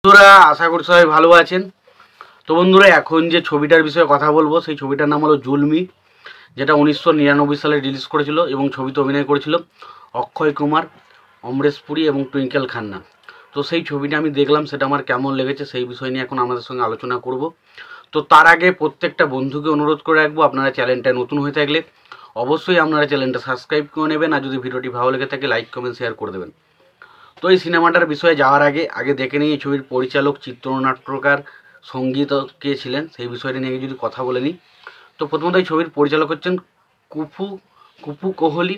বন্ধুরা আশা করি সবাই ভালো আছেন। তো বন্ধুরা এখন যে ছবিটার বিষয়ে কথা বলবো সেই ছবিটার নাম হলো জুলমি, যেটা 1999 সালে রিলিজ করেছিল এবং ছবিতে অভিনয় করেছিল অক্ষয় কুমার, অমরেশ পুরী এবং টুইঙ্কেল খান্না। তো সেই ছবিটা আমি দেখলাম, সেটা আমার কেমন লেগেছে সেই বিষয় নিয়ে এখন আমাদের সঙ্গে আলোচনা করব। তো তার আগে প্রত্যেকটা বন্ধুকে অনুরোধ করে রাখবো, আপনারা চ্যানেলটা নতুন হয়ে থাকলে অবশ্যই আপনারা চ্যানেলটা সাবস্ক্রাইব করে নেবেন, আর যদি ভিডিওটি ভালো লেগে থাকে লাইক কমেন্ট শেয়ার করে দেবেন। তো এই সিনেমাটার বিষয়ে যাওয়ার আগে দেখে নিই এই ছবির পরিচালক, চিত্রনাট্যকার, সঙ্গীত কে ছিলেন সেই বিষয়টা নিয়ে যদি কথা বলে নিই। তো প্রথমত এই ছবির পরিচালক হচ্ছেন কুপু কোহলি।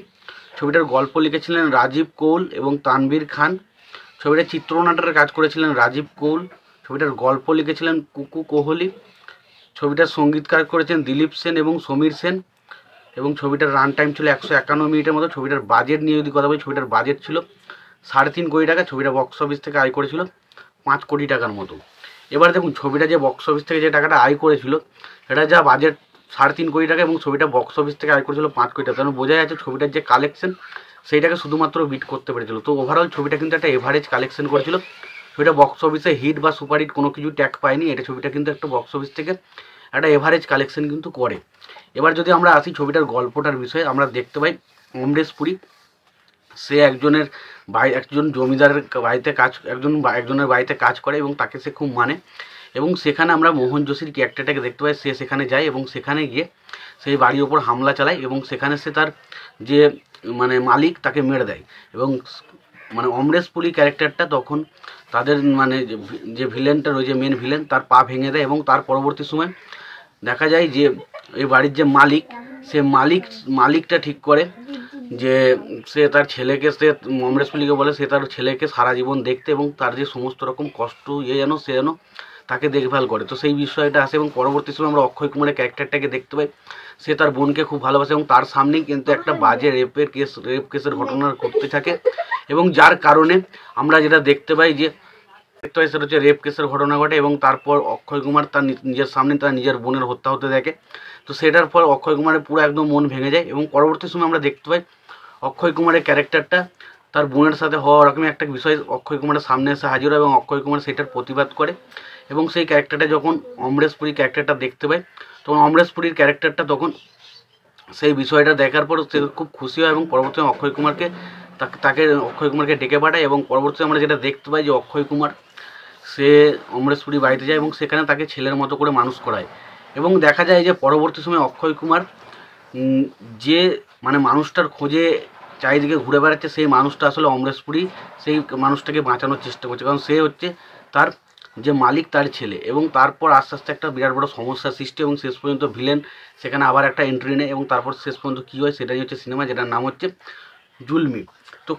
ছবিটার গল্প লিখেছিলেন রাজীব কৌল এবং তানভীর খান। ছবিটার চিত্রনাট্যের কাজ করেছিলেন রাজীব কৌল। ছবিটার গল্প লিখেছিলেন কুকু কোহলি। ছবিটার সঙ্গীতকার করেছেন দিলীপ সেন এবং সমীর সেন। এবং ছবিটার রান টাইম ছিল 151 মিনিটের মতো। ছবিটার বাজেট নিয়ে যদি কথা বলি, ছবিটার বাজেট ছিল 3.5 কোটি টাকা। ছবিটা বক্স অফিস থেকে আয় করেছিল 5 কোটি টাকার মতো। এবার দেখুন ছবিটা যে বক্স অফিস থেকে যে টাকাটা আয় করেছিল, এটা যা বাজেট 3.5 কোটি টাকা এবং ছবিটা বক্স অফিস থেকে আয় করেছিল 5 কোটি টাকা, কারণ বোঝা যাচ্ছে ছবিটার যে কালেকশন সেইটাকে শুধুমাত্র বিট করতে পেরেছিল। তো ওভারঅল ছবিটা কিন্তু একটা এভারেজ কালেকশন করেছিল। ছবিটা বক্স অফিসে হিট বা সুপার হিট কোনো কিছু ট্যাগ পায়নি। এটা ছবিটা কিন্তু একটা বক্স অফিস থেকে একটা এভারেজ কালেকশন কিন্তু করে। এবার যদি আমরা আসি ছবিটার গল্পটার বিষয়ে, আমরা দেখতে পাই অমরেশ পুরী সে একজন জমিদারের বাড়িতে একজনের বাড়িতে কাজ করে এবং তাকে সে খুব মানে। এবং সেখানে আমরা মোহন যোশীর ক্যারেক্টারটাকে দেখতে পাই। সে সেখানে যায় এবং সেখানে গিয়ে সেই বাড়ির ওপর হামলা চালায় এবং সেখানে সে তার যে মালিক তাকে মেরে দেয়। এবং অমরেশ পুরী ক্যারেক্টারটা তখন তাদের যে ভিলেনটা রয়েছে, মেন ভিলেন, তার পা ভেঙে দেয়। এবং তার পরবর্তী সময় দেখা যায় যে এই বাড়ির যে মালিক, সে মালিকটা ঠিক করে যে সে তার ছেলেকে, সে অমরেশ পুরীকে বলে সে তার ছেলেকে সারা জীবন দেখতে এবং তার যে সমস্ত রকম কষ্ট সে যেন তাকে দেখভাল করে। তো সেই বিষয়টা আসে এবং পরবর্তী সময় আমরা অক্ষয় কুমারের ক্যারেক্টারটাকে দেখতে পাই। সে তার বোনকে খুব ভালোবাসে এবং তার সামনেই কিন্তু একটা বাজে রেপ কেসের ঘটনা ঘটতে থাকে। এবং যার কারণে আমরা যেটা দেখতে পাই সেটা হচ্ছে রেপ কেসের ঘটনা ঘটে এবং তারপর অক্ষয় কুমার তার নিজের সামনে তার নিজের বোনের হত্যা হতে দেখে। তো সেটার পর অক্ষয় কুমারের পুরো একদম মন ভেঙে যায় এবং পরবর্তী সময় আমরা দেখতে পাই অক্ষয় কুমারের ক্যারেক্টারটা তার বোনের সাথে হওয়া রকমই একটা বিষয় অক্ষয় কুমারের সামনে এসে হাজির হয় এবং অক্ষয় কুমার সেটার প্রতিবাদ করে। এবং সেই ক্যারেক্টারটা যখন অমরেশ পুরীর ক্যারেক্টারটা দেখতে পায়, তখন অমরেশ পুরীর ক্যারেক্টারটা তখন সেই বিষয়টা দেখার পর সে খুব খুশি হয় এবং পরবর্তীতে অক্ষয় কুমারকে ডেকে পাঠায়। এবং পরবর্তীতে আমরা যেটা দেখতে পাই যে অক্ষয় কুমার সে অমরেশ পুরী বাড়িতে যায় এবং সেখানে তাকে ছেলের মতো করে মানুষ করায়। এবং দেখা যায় যে পরবর্তী সময় অক্ষয় কুমার যে মানুষটার খোঁজে চারিদিকে ঘুরে বেড়াচ্ছে, সেই মানুষটা আসলে অমরেশ পুরী সেই মানুষটাকে বাঁচানোর চেষ্টা করছে, কারণ সে হচ্ছে তার যে মালিক তার ছেলে। এবং তারপর আস্তে আস্তে একটা বিরাট বড় সমস্যার সৃষ্টি এবং শেষ পর্যন্ত ভিলেন সেখানে আবার একটা এন্ট্রি নেয় এবং তারপর শেষ পর্যন্ত কী হয় সেটাই হচ্ছে সিনেমা, যেটার নাম হচ্ছে জুলমি। তো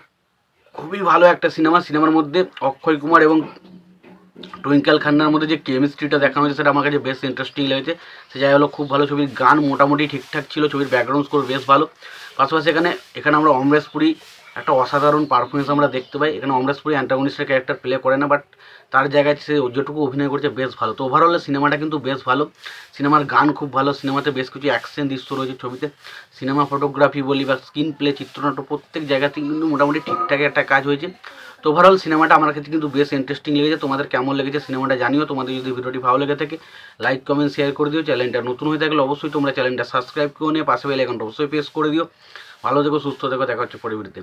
খুবই ভালো একটা সিনেমার মধ্যে অক্ষয় কুমার এবং টুইঙ্কেল খান্নার মধ্যে যে কেমিস্ট্রিটা দেখানো হয়েছে সেটা আমার কাছে বেশ ইন্টারেস্টিং লেগেছে। সে যাই হলো খুব ভালো। ছবির গান মোটামুটি ঠিকঠাক ছিল, ছবির ব্যাকগ্রাউন্ড স্কোর বেশ ভালো। পাশাপাশি এখানে আমরা অমরেশ পুরী একটা অসাধারণ পারফরমেন্স আমরা দেখতে পাই। এখানে অমরেশ পুরী অ্যান্টাগনিস্টের ক্যারেক্টার প্লে করে না, বাট তার জায়গায় সে যেটুকু অভিনয় করছে বেশ ভালো। তো ওভারঅল সিনেমাটা কিন্তু বেশ ভালো। সিনেমার গান খুব ভালো, সিনেমাতে বেশ কিছু অ্যাকশন দৃশ্য রয়েছে ছবিতে। সিনেমা ফটোগ্রাফি বলি বা স্ক্রিন প্লে, চিত্রনাট্য প্রত্যেক জায়গাতেই কিন্তু মোটামুটি ঠিকঠাক একটা কাজ হয়েছে। তো ওভারঅল সিনেমাটা আমার কাছে কিন্তু বেশ ইন্টারেস্টিং লেগেছে। তোমাদের কেমন লেগেছে সিনেমাটা জানিও। তোমাদের যদি ভিডিওটি ভালো লেগে থাকে লাইক কমেন্ট শেয়ার করে দিও। চ্যানেলটা নতুন হয়ে থাকলে অবশ্যই তোমরা চ্যানেলটা সাবস্ক্রাইব করে নিয়ে পাশে বেল আইকনটা অবশ্যই প্রেস করে দিও। ভালো থেকো, সুস্থ থেকো, দেখা হচ্ছে পরবর্তীতে।